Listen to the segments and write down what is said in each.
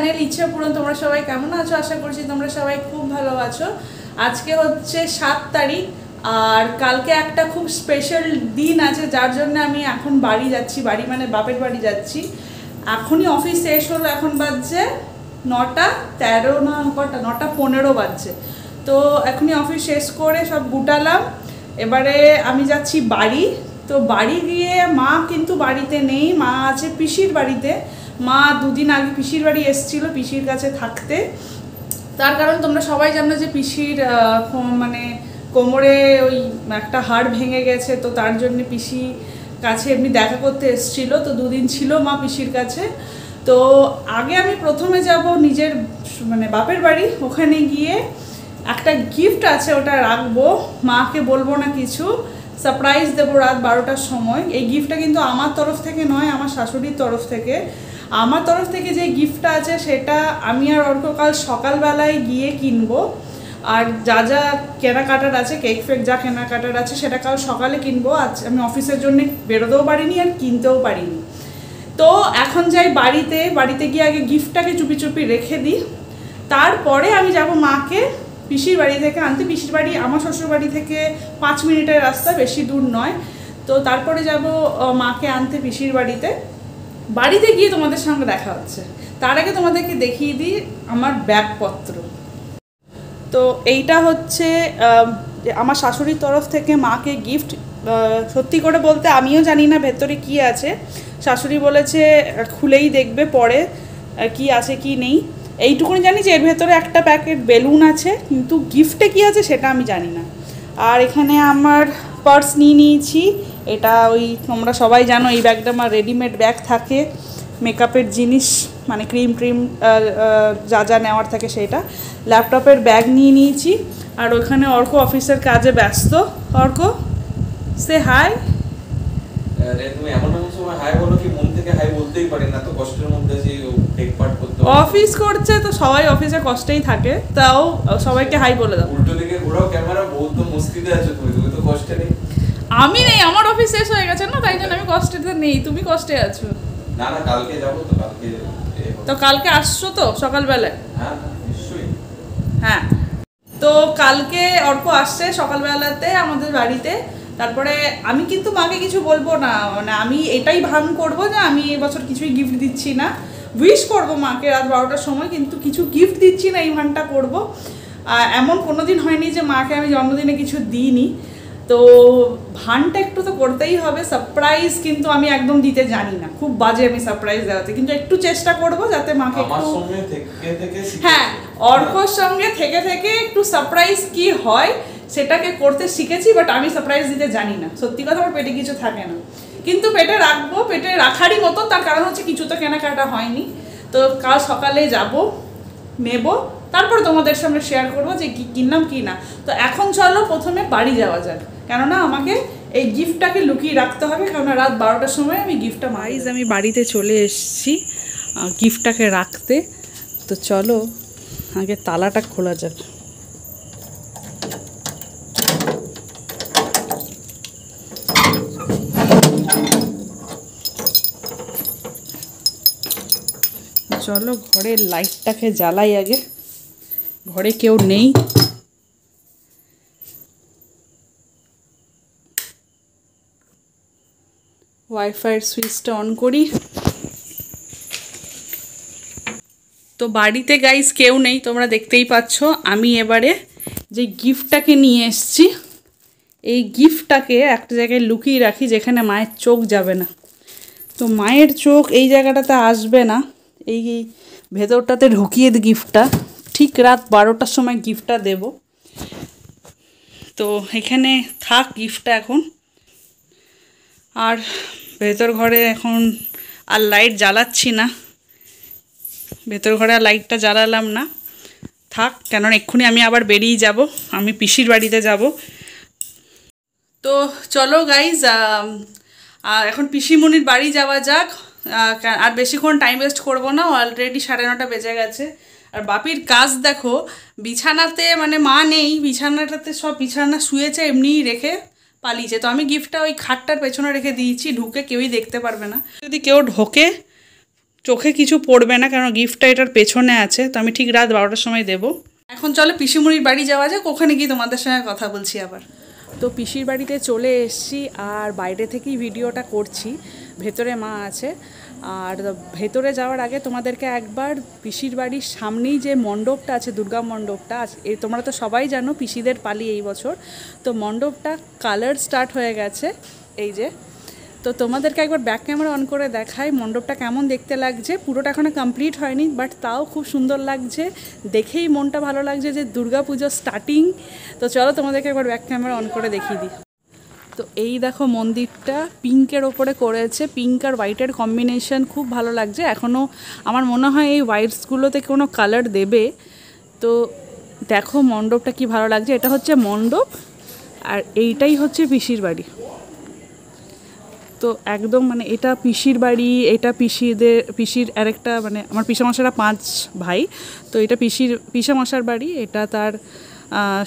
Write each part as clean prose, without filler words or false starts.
Channel ইচ্ছে পূরণ। তোমরা সবাই কেমন আছো? আশা করছি তোমরা সবাই খুব ভালো আছো। আজকে হচ্ছে 7 তারিখ, আর কালকে একটা খুব স্পেশাল দিন আছে, যার জন্য আমি এখন বাড়ি যাচ্ছি। বাড়ি মানে বাপের বাড়ি যাচ্ছি। এখনই অফিস শেষ হলো, এখন বাজছে 9:13 না কটা, 9:15 বাজছে। তো এখনই অফিস শেষ করে সব গুটালাম, এবারে আমি যাচ্ছি বাড়ি। তো বাড়ি গিয়ে মা কিন্তু বাড়িতে নেই, মা আছে পিসির বাড়িতে। মা 2 দিন আগে পিসির বাড়ি এসেছিল পিসির কাছে থাকতে। তার কারণ তোমরা সবাই জানো যে পিসির মানে কোমরে ওই একটা হাড় ভেঙে গেছে, তো তার জন্য পিসি কাছে এমনি দেখা করতে এসেছিল। তো 2 দিন ছিল মা পিসির কাছে। তো আগে আমি প্রথমে যাব নিজের মানে বাপের বাড়ি, ওখানে গিয়ে একটা গিফট আছে ওটা রাখবো, মাকে বলবো না কিছু, সারপ্রাইজ দেবো রাত 12টার সময়। এই গিফটটা কিন্তু আমার তরফ থেকে নয়, আমার শাশুড়ির তরফ থেকে। আমার তরফ থেকে যে গিফটটা আছে সেটা আমি আর অর্ক কাল সকালবেলায় গিয়ে কিনবো, আর যা যা কেনাকাটার আছে, কেক ফেক যা কেনাকাটার আছে সেটা কাল সকালে কিনবো। আজ আমি অফিসের জন্য বেরোতেও পারিনি আর কিনতেও পারিনি। তো এখন যাই বাড়িতে। বাড়িতে গিয়ে আগে গিফটটাকে চুপি চুপি রেখে দিই, তারপরে আমি যাব মাকে পিসির বাড়ি থেকে আনতে। পিসির বাড়ি আমার শ্বশুর বাড়ি থেকে 5 মিনিটের রাস্তা, বেশি দূর নয়। তো তারপরে যাব মাকে আনতে পিসির বাড়িতে। বাড়িতে গিয়ে তোমাদের সঙ্গে দেখা হচ্ছে। তার আগে তোমাদেরকে দেখিয়ে দিই আমার ব্যাগপত্র। তো এইটা হচ্ছে আমার শাশুড়ির তরফ থেকে মাকে গিফট। সত্যি করে বলতে আমিও জানি না ভেতরে কি আছে। শাশুড়ি বলেছে খুলেই দেখবে পরে কি আছে কি নেই। এইটুকুনি জানি যে এর ভেতরে একটা প্যাকেট বেলুন আছে, কিন্তু গিফটে কি আছে সেটা আমি জানি না। আর এখানে আমার পার্স নিয়েছি। এটা ওই তোমরা সবাই জানো এই ব্যাগটা আমার রেডিমেড ব্যাগ থাকে, মেকআপের জিনিস মানে ক্রিম যা যা নেওয়ার থাকে সেটা। ল্যাপটপের ব্যাগ নিয়েছি। আর ওখানে অর্ক অফিসের কাজে ব্যস্ত। অর্ক সে হাই। তুমি এমন সময় হাই বলো কি মন থেকে হাই বলতেই পারি না, তো কষ্টের মধ্যে যে টেক পার্ট করতে অফিস করছে তো সবাই অফিসে কষ্টেই থাকে, তাও সবাইকে হাই বলে দাও। উল্টো দিকে ঘোরাও ক্যামেরা, বহুত তো মুশকিলে আছো তুমি তো কষ্টে নেই। আমি নেই, আমার অফিস শেষ হয়ে গেছে না, তাই জন্য আমি কষ্টে নেই। তুমি কষ্টে আছো। না না, কালকে যাবো তো, কালকে তো কালকে আসছো তো সকালবেলায়? হ্যাঁ নিশ্চয়ই। হ্যাঁ, তো কালকে অর্ক আসছে সকালবেলাতে আমাদের বাড়িতে। তারপরে আমি কিন্তু মাকে কিছু বলবো না, মানে আমি এটাই ভান করবো যে আমি এবছর কিছুই গিফট দিচ্ছি না। উইশ করবো মাকে রাত 12টার সময়, কিন্তু কিছু গিফট দিচ্ছি না এই ভানটা করবো। এমন কোনো দিন হয়নি যে মাকে আমি জন্মদিনে কিছু দিইনি। তো ভানটা একটু তো করতেই হবে। সারপ্রাইজ কিন্তু আমি একদম দিতে জানি না, খুব বাজে আমি সারপ্রাইজ দেওয়াতে, কিন্তু একটু চেষ্টা করব যাতে মাকে একটু, হ্যাঁ অর্কর সঙ্গে থেকে থেকে একটু সারপ্রাইজ কি হয় সেটাকে করতে শিখেছি। বাট আমি সারপ্রাইজ দিতে জানি না, সত্যি কথা। আমার পেটে কিছু থাকে না, কিন্তু পেটে রাখবো, পেটে রাখারই মতো। তার কারণ হচ্ছে কিছু তো কেনাকাটা হয়নি। তো কাল সকালে যাব, নেব, তারপর তোমাদের সামনে শেয়ার করবো যে কী কিনলাম কি না। তো এখন চলো প্রথমে বাড়ি যাওয়া যাক, কেননা আমাকে এই গিফটটাকে লুকিয়ে রাখতে হবে, কেননা রাত 12টার সময় আমি গিফটটা মাইজ আমি বাড়িতে চলে এসেছি গিফটটাকে রাখতে। তো চলো আগে তালাটা খোলা যাক। চলো ঘরের লাইটটাকে জ্বালাই আগে, ঘরে কেউ নেই। ওয়াইফাইয়ের সুইচটা অন করি। তো বাড়িতে গাইস কেউ নেই, তোমরা দেখতেই পাচ্ছ। আমি এবারে যে গিফটটাকে নিয়ে এসেছি, এই গিফটটাকে একটা জায়গায় লুকিয়ে রাখি যেখানে মায়ের চোখ যাবে না। তো মায়ের চোখ এই জায়গাটাতে আসবে না, এই ভেতরটাতে ঢুকিয়ে দিই গিফটটা। ঠিক রাত 12টার সময় গিফটটা দেব। তো এখানে থাক গিফটটা এখন। আর ভেতর ঘরে এখন আর লাইট জ্বালাচ্ছি না, ভেতর ঘরে আর লাইটটা জ্বালালাম না, থাক। কেননা এক্ষুনি আমি আবার বেরিয়ে যাব, আমি পিসির বাড়িতে যাব। তো চলো গাইজ এখন পিসিমণির বাড়ি যাওয়া যাক। আর বেশিক্ষণ টাইম ওয়েস্ট করবো না, অলরেডি 9:30 বেজে গেছে। আর বাপির কাজ দেখো, বিছানাতে মানে মা নেই, বিছানাটাতে সব বিছানা শুয়েছে এমনিই রেখে পালিয়েছে। তো আমি গিফটটা ওই খাটটার পেছনে রেখে দিয়েছি, ঢুকে কেউই দেখতে পারবে না। যদি কেউ ঢোকে চোখে কিছু পড়বে না, কারণ গিফটটা এটার পেছনে আছে, তো আমি ঠিক রাত 12টার সময় দেবো। এখন চলো পিসিমুনির বাড়ি যাওয়া যাক, ওখানে গিয়ে তোমাদের সঙ্গে কথা বলছি আবার। তো পিসির বাড়িতে চলে এসেছি, আর বাইরে থেকেই ভিডিওটা করছি। ভেতরে মা আছে, আর ভেতরে যাওয়ার আগে তোমাদেরকে একবার পিসির বাড়ির সামনেই যে মণ্ডপটা আছে, দুর্গা মণ্ডপটা, তোমরা তো সবাই জানো পিসিদের পালি এই বছর, তো মণ্ডপটা কালার স্টার্ট হয়ে গেছে এই যে। তো তোমাদেরকে একবার ব্যাক ক্যামেরা অন করে দেখাই মণ্ডপটা কেমন দেখতে লাগছে। পুরোটা এখনো কমপ্লিট হয়নি, বাট তাও খুব সুন্দর লাগছে, দেখেই মনটা ভালো লাগছে যে দুর্গা পুজো স্টার্টিং। তো চলো তোমাদেরকে একবার ব্যাক ক্যামেরা অন করে দেখিয়ে দিই। তো এই দেখো মন্দিরটা পিঙ্কের ওপরে করেছে, পিঙ্ক আর হোয়াইটের কম্বিনেশন খুব ভালো লাগছে। এখনও আমার মনে হয় এই হোয়াইটসগুলোতে কোনো কালার দেবে। তো দেখো মণ্ডপটা কি ভালো লাগছে, এটা হচ্ছে মণ্ডপ, আর এইটাই হচ্ছে পিসির বাড়ি। তো একদম মানে এটা পিসির বাড়ি, এটা পিসির আরেকটা মানে আমার পিসামশারা 5 ভাই, তো এটা পিসামশার বাড়ি, এটা তার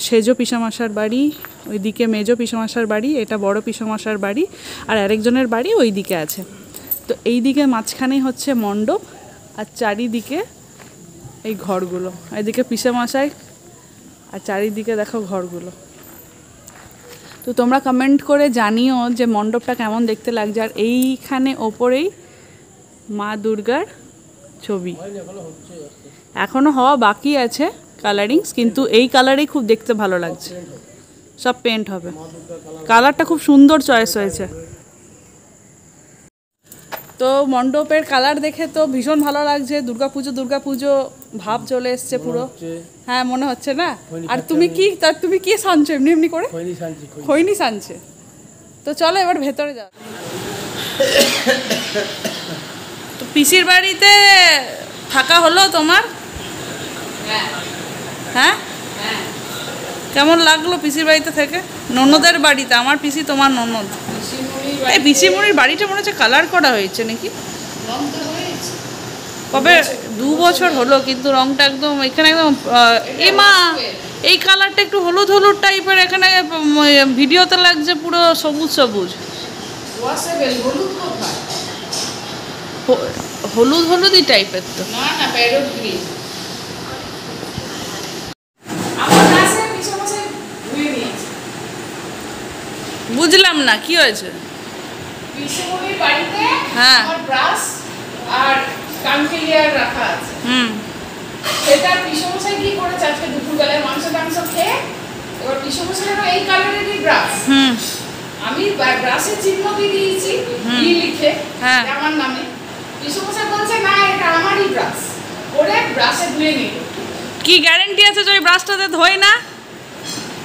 সেজো পিসামশার বাড়ি, ওইদিকে মেজো পিসামশার বাড়ি, এটা বড় পিসামশার বাড়ি, আর আরেকজনের বাড়ি ওই দিকে আছে। তো এই দিকে মাঝখানেই হচ্ছে মণ্ডপ, আর চারিদিকে এই ঘরগুলো, এদিকে পিসামশাই, আর চারিদিকে দেখো ঘরগুলো। তো তোমরা কমেন্ট করে জানিও যে মণ্ডপটা কেমন দেখতে লাগছে। আর এইখানে ওপরেই মা দুর্গার ছবি, এখনও হওয়া বাকি আছে কালারিংস, কিন্তু এই কালারেই খুব দেখতে ভালো লাগছে। সব পেন্ট হবে, কালারটা খুব সুন্দর চয়েস হয়েছে। তো মণ্ডপের কালার দেখে তো ভীষণ ভালো লাগছে, দুর্গাপুজো ভাব চলে এসছে পুরো। হ্যাঁ মনে হচ্ছে না। আর তুমি কি সানছো এমনি এমনি করে? খৈনি সানছে। তো চলো এবার ভেতরে যাও। তো পিসির বাড়িতে থাকা হলো তোমার? হ্যাঁ, কেমন লাগলো পিসির বাড়িতে থেকে? ননদের বাড়িতে, আমার পিসি তোমার ননদ। এই পিসিমণির বাড়িটা মনে হচ্ছে কালার করা হয়েছে নাকি? কবে 2 বছর হলো, কিন্তু রংটা একদম এখানে একদম মা এই কালারটা একটু হলুদ হলুদ টাইপের, এখানে ভিডিওতে লাগছে পুরো সবুজ সবুজ। হলুদ হলুদই টাইপের তো। বুঝলাম না কি হয়েছে। হ্যাঁ আর কানকেলিয়ার রাখা আছে। সেটা পিসমশাই কি করেছে আজকে দুপুরবেলায় মাংস টাংস খেয়ে, এবার পিসমশাইয়েরও এই কালারেরই ব্রাশ, আমি ব্রাশের চিহ্ন দিয়ে দিয়েছি লিখে আমার নামে। পিসমশাই বলছে না এটা আমারই ব্রাশ, ওরে ব্রাশে ধুয়ে নিল। কি গ্যারান্টি আছে যে ওই ব্রাশটাতে ধোয় না?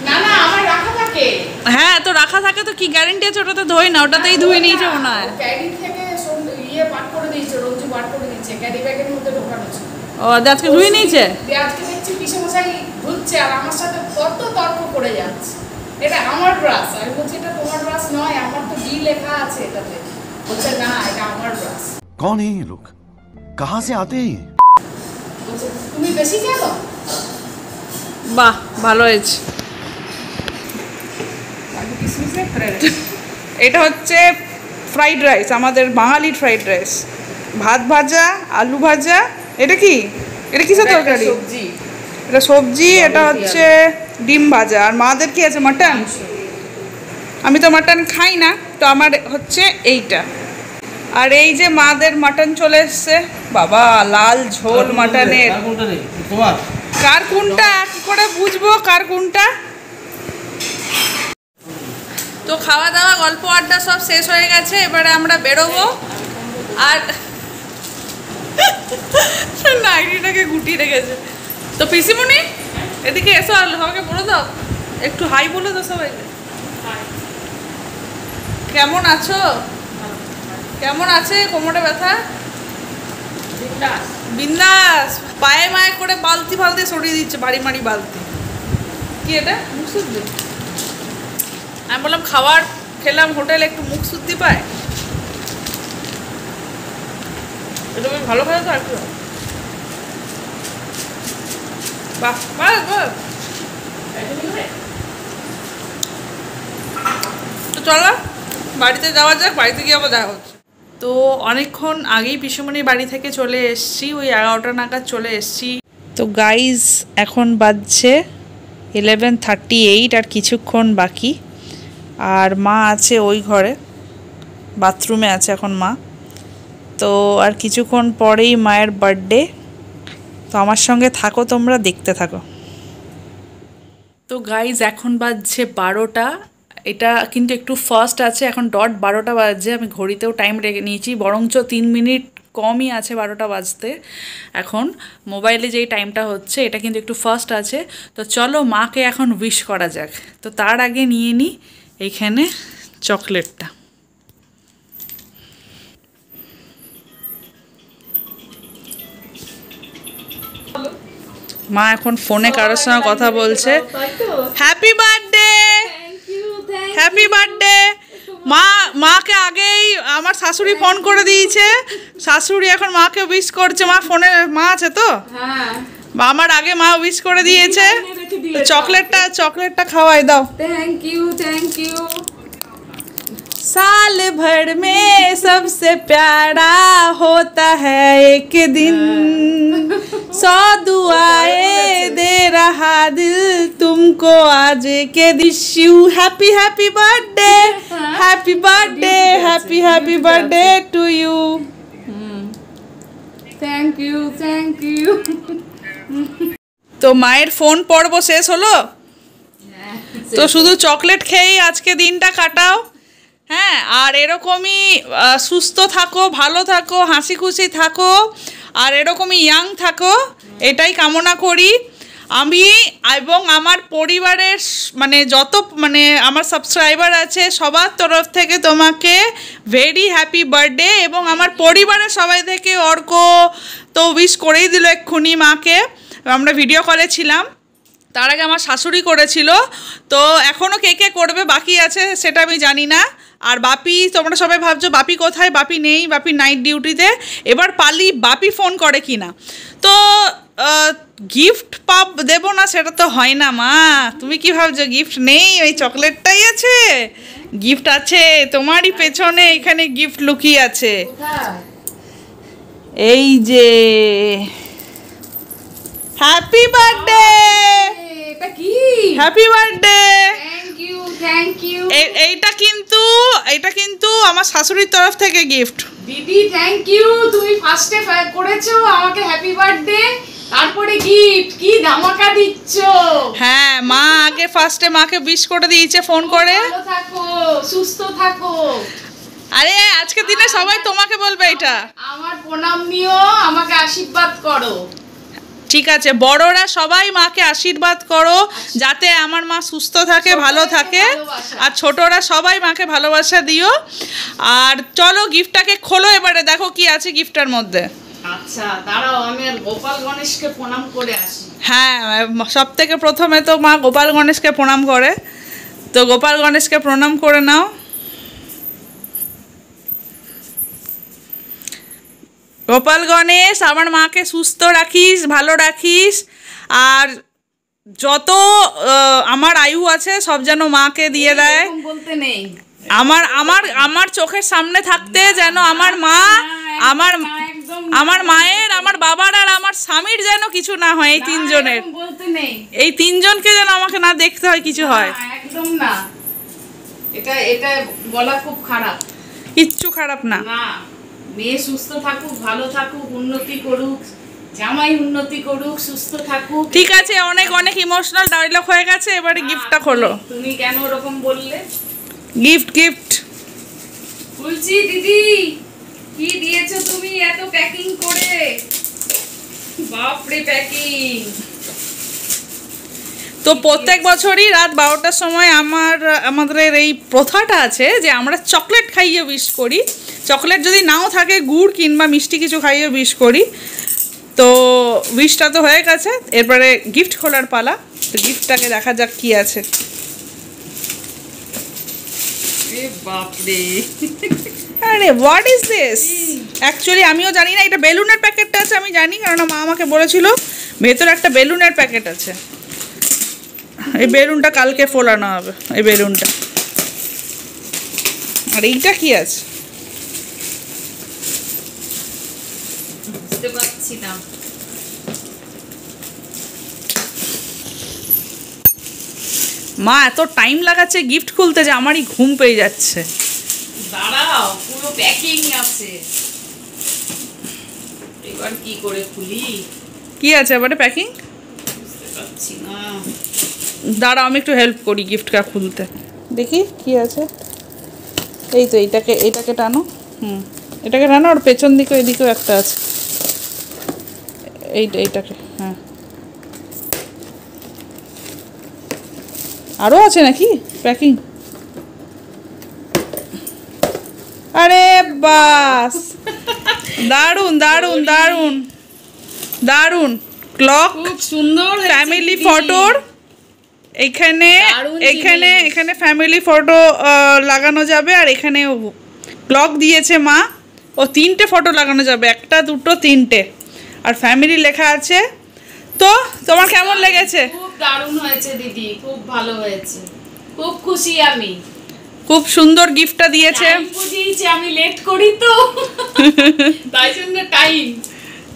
না না আমার রাখা থাকে। হ্যাঁ তো রাখা থাকে, তো কি গ্যারান্টি আছে ওটাতে ধোয় না? ওটাতেই ধুয়ে নিয়েছে মনে হয়। ক্যারি থেকে পাট করে দিয়েছে, রোজু পাট করে দিয়েছে, ক্যারি ব্যাগের মধ্যে ঢোকানো ছিল। ও আজকে ধুয়ে নিয়েছে? আজকে দেখছি পিসমশাই ধুচ্ছে আর আমার সাথে কত তর্ক করে যাচ্ছে, এটা আমার ব্রাশ। আমি বলছি এটা তোমার ব্রাশ নয়, আমার তো ডি লেখা আছে এটাতে। বলছে না এটা আমার ব্রাশ। कौन है ये लोग, कहाँ से आते हैं? বলছে তুমি বেশি জানো। বাহ ভালো হয়েছে। এটা হচ্ছে ফ্রাইড রাইস, আমাদের বাঙালির ফ্রাইড রাইস, ভাত ভাজা, আলু ভাজা। এটা কি, এটা কিসের তরকারি? সবজি। এটা সবজি, এটা হচ্ছে ডিম ভাজা। আর মাদের কি আছে? মাটন। আমি তো মাটন খাই না, তো আমার হচ্ছে এইটা। আর এই যে মাদের মাটন চলে এসছে, বাবা লাল ঝোল মাটনের। কার কোনটা কি করে বুঝবো কার কোনটা? তো খাওয়া দাওয়া গল্প আড্ডা সব শেষ হয়ে গেছে, এবারে আমরা বেরোবো। আর নাইটিটাকে গুটিয়ে রেখেছে। তো পিসিমণি এদিকে এসো, আর সবাইকে বলে দাও, একটু হাই বলে দাও সবাইকে। কেমন আছো? কেমন আছে? কোমরে ব্যথা? বিন্দাস। পায়ে মায়ে করে বালতি ফালতি সরিয়ে দিচ্ছে, বাড়ি মারি বালতি। কি এটা? মুখ শুদ্ধি? আমি বললাম খাবার খেলাম হোটেলে, একটু মুখ শুদ্ধি পায়। এটা বেশ ভালো খাওয়া তো। আর কি বাহ বাহ বাহ। তো চলো বাড়িতে যাওয়া যাক, বাড়িতে গিয়ে আবার দেখা হচ্ছে। তো অনেকক্ষণ আগেই পিসুমণির বাড়ি থেকে চলে এসেছি, ওই 11টা নাগাদ চলে এসেছি। তো গাইজ এখন বাজছে 11:38, আর কিছুক্ষণ বাকি। আর মা আছে ওই ঘরে, বাথরুমে আছে এখন মা। তো আর কিছুক্ষণ পরেই মায়ের বার্থডে। তো আমার সঙ্গে থাকো, তোমরা দেখতে থাকো। তো গাইজ এখন বাজছে 12টা। এটা কিন্তু একটু ফাস্ট আছে, এখন ডট 12টা বাজছে। আমি ঘড়িতেও টাইম রেখে নিয়েছি, বরঞ্চ 3 মিনিট কমই আছে 12টা বাজতে। এখন মোবাইলে যেই টাইমটা হচ্ছে এটা কিন্তু একটু ফাস্ট আছে। তো চলো মাকে এখন উইশ করা যাক। তো তার আগে নিয়ে নিই এইখানে চকলেটটা। মা এখন ফোনে কারোর সঙ্গে কথা বলছে। Happy birthday, happy birthday. মাকে আগেই আমার শাশুড়ি ফোন করে দিয়েছে, শাশুড়ি এখন মাকে উইশ করছে। মা ফোনে মা আছে তো, আমার আগে মা উইশ করে দিয়েছে। চকলেটটা খাওয়াই দাও। Thank you. साल भर में सबसे प्यारा होता है एक दिन, 100 दुआएं दे रहा दिल तुमको आज के wish you happy happy birthday, happy birthday, happy birthday to you. Thank you. তো মায়ের ফোন পর্ব শেষ হলো, তো শুধু চকলেট খেয়েই আজকে দিনটা কাটাও। হ্যাঁ, আর এরকমই সুস্থ থাকো, ভালো থাকো, হাসি খুশি থাকো, আর এরকমই ইয়াং থাকো, এটাই কামনা করি আমি এবং আমার পরিবারের যত আমার সাবস্ক্রাইবার আছে সবার তরফ থেকে তোমাকে ভেরি হ্যাপি বার্থডে। এবং আমার পরিবারের সবাই থেকে অর্ক তো উইশ করেই দিল এক্ষুনি মাকে, আমরা ভিডিও কলে ছিলাম। তার আগে আমার শাশুড়ি করেছিল। তো এখনও কে করবে বাকি আছে সেটা আমি জানি না। আর বাপি, তোমরা সবাই ভাবছো বাপি কোথায়, বাপি নেই, বাপি নাইট ডিউটিতে। এবার পালি বাপি ফোন করে কি না। তো গিফট দেবো না সেটা তো হয় না মা, তুমি কি ভাবছো গিফট নেই, ওই চকলেটটাই আছে? গিফট আছে, তোমারই পেছনে এখানে গিফট লুকিয়ে আছে। এই যে হ্যাপি বার্থডে, এটা কি? Happy birthday. Thank you. এটা কিন্তু আমার শাশুড়ির তরফ থেকে গিফট। দিদি থ্যাংক ইউ, তুমি ফার্স্টে করেছো আমাকে হ্যাপি বার্থডে, তারপরে গিফট। কি ধামাকা দিচ্ছ। হ্যাঁ, মা আগে ফার্স্টে মাকে উইশ করে দিয়েছে ফোন করে। ভালো থাকো, সুস্থ থাকো। আরে আজকের দিনে সবাই তোমাকে বলবে এটা। আমার প্রণাম নিও, আমাকে আশীর্বাদ করো। ঠিক আছে, বড়রা সবাই মাকে আশীর্বাদ করো যাতে আমার মা সুস্থ থাকে, ভালো থাকে। আর ছোটরা সবাই মাকে ভালোবাসা দিও। আর চলো গিফটটাকে খোলো, এবারে দেখো কি আছে গিফটের মধ্যে। আচ্ছা দাঁড়াও, আমি আর গোপাল গণেশকে প্রণাম করে আসি। হ্যাঁ, সব থেকে প্রথমে তো মা গোপাল গণেশকে প্রণাম করে, তো গোপাল গণেশকে প্রণাম করে নাও। গোপাল গণেশ, আমার মাকে সুস্থ রাখিস, ভালো রাখিস, আর যত আমার আয়ু আছে সব যেন মাকে দিয়ে দেয়। বলতে নেই, আমার চোখের সামনে থাকতে যেন আমার মা, আমার মায়ের, আমার বাবার আর আমার স্বামীর যেন কিছু না হয়। এই তিনজনের, এই তিনজনকে যেন আমাকে না দেখতে হয় কিছু হয়। একদম না, এটা বলা খুব খারাপ। কিচ্ছু খারাপ না। মেয়ে সুস্থ থাকুক, ভালো থাকুক, উন্নতি করুক, জামাই উন্নতি করুক, সুস্থ থাকুক। ঠিক আছে, অনেক অনেক ইমোশনাল ডায়লগ হয়ে গেছে, এবারে গিফটটা খোলো। তুমি কেন ওরকম বললে? গিফট বলছি দিদি, কি দিয়েছো তুমি এত প্যাকিং করে? বাপরে প্যাকিং। তো প্রত্যেক বছরই রাত 12টার সময় আমাদের এই প্রথাটা আছে যে আমরা চকলেট খাইয়ে উইশ করি। চকলেট যদি নাও থাকে, গুড় কিংবা মিষ্টি কিছু খাইয়ে উইশ করি। তো উইশটা তো হয়ে গেছে, এরপরে গিফট খোলার পালা। তো গিফটটাকে দেখা যাক কি আছে। বাপরে, আরে হোয়াট ইজ দিস? অ্যাকচুয়ালি আমিও জানি না, এটা বেলুনের প্যাকেটটা আছে আমি জানি, কারণ মা আমাকে বলেছিল ভেতরে একটা বেলুনের প্যাকেট আছে। এই বেলুনটা কালকে ফোলানো হবে, এই বেলুনটা। আর এইটা কি আছে? পাচ্ছি না। মা এত টাইম লাগাচ্ছে গিফট খুলতে যে আমারই ঘুম পেয়ে যাচ্ছে। দাঁড়াও, পুরো প্যাকিং আছে, এবার কি করে খুলি কি আছে এবারে প্যাকিং? বুঝতে পারছি না। দাঁড়াও আমি একটু হেল্প করি গিফটটা খুলতে, দেখি কি আছে। এই তো এইটাকে টানো। এটাকে টানো, আর পেছন দিকে এদিকেও একটা আছে। এইটাকে, হ্যাঁ। আরও আছে নাকি প্যাকিং? আরে বাস, দারুন দারুন দারুন দারুন। ক্লক, খুব সুন্দর ফ্যামিলি ফটোর এখানে দারুণ এখানে জিনিস। এখানে ফ্যামিলি ফটো লাগানো যাবে, আর এখানে ক্লক দিয়েছে মা। ও 3টে ফটো লাগানো যাবে, 1 2 3টে, আর ফ্যামিলি লেখা আছে। তো তোমার কেমন লেগেছে? খুব দারুণ হয়েছে দিদি, খুব ভালো হয়েছে, খুব খুশি আমি। খুব সুন্দর গিফটটা দিয়েছে। টাইম বুঝিয়েছি, আমি লেট করি তো তাই জন্য টাইম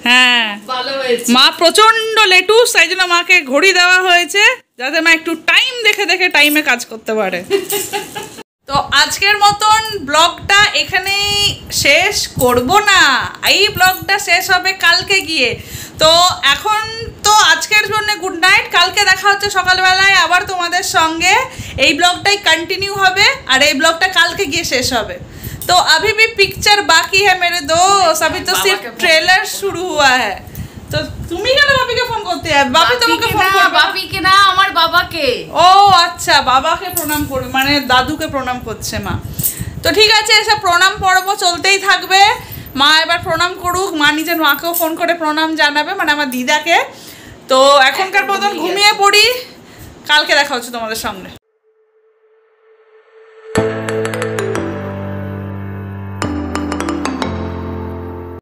হ্যাঁ, ভালো হয়েছে। মা প্রচন্ড লেটুস, তাই জন্য মাকে ঘড়ি দেওয়া হয়েছে যাতে মা একটু টাইম দেখে দেখে টাইমে কাজ করতে পারে। তো আজকের মতন ব্লগটা এখানেই শেষ করব না, এই ব্লগটা শেষ হবে কালকে গিয়ে। তো এখন তো আজকের জন্য গুড নাইট, কালকে দেখা হচ্ছে সকালবেলায় আবার তোমাদের সঙ্গে। এই ব্লগটাই কন্টিনিউ হবে, আর এই ব্লগটা কালকে গিয়ে শেষ হবে। तो अभी भी पिक्चर बाकी है मेरे दोस्त, अभी तो सिर्फ ट्रेलर शुरू हुआ है। तो তুমি কেন বাপিকে ফোন করতে যাবে? বাপি তোমাকে ফোন করবে। বাপিকে না, আমার বাবাকে। ও আচ্ছা, বাবাকে প্রণাম করবে, মানে দাদুকে প্রণাম করছে মা। তো ঠিক আছে, এসব প্রণাম পর্ব চলতেই থাকবে। মা এবার প্রণাম করুক, মা নিজের মাকেও ফোন করে প্রণাম জানাবে, মানে আমার দিদাকে। তো এখনকার মতন ঘুমিয়ে পড়ি, কালকে দেখা হচ্ছে তোমাদের সঙ্গে।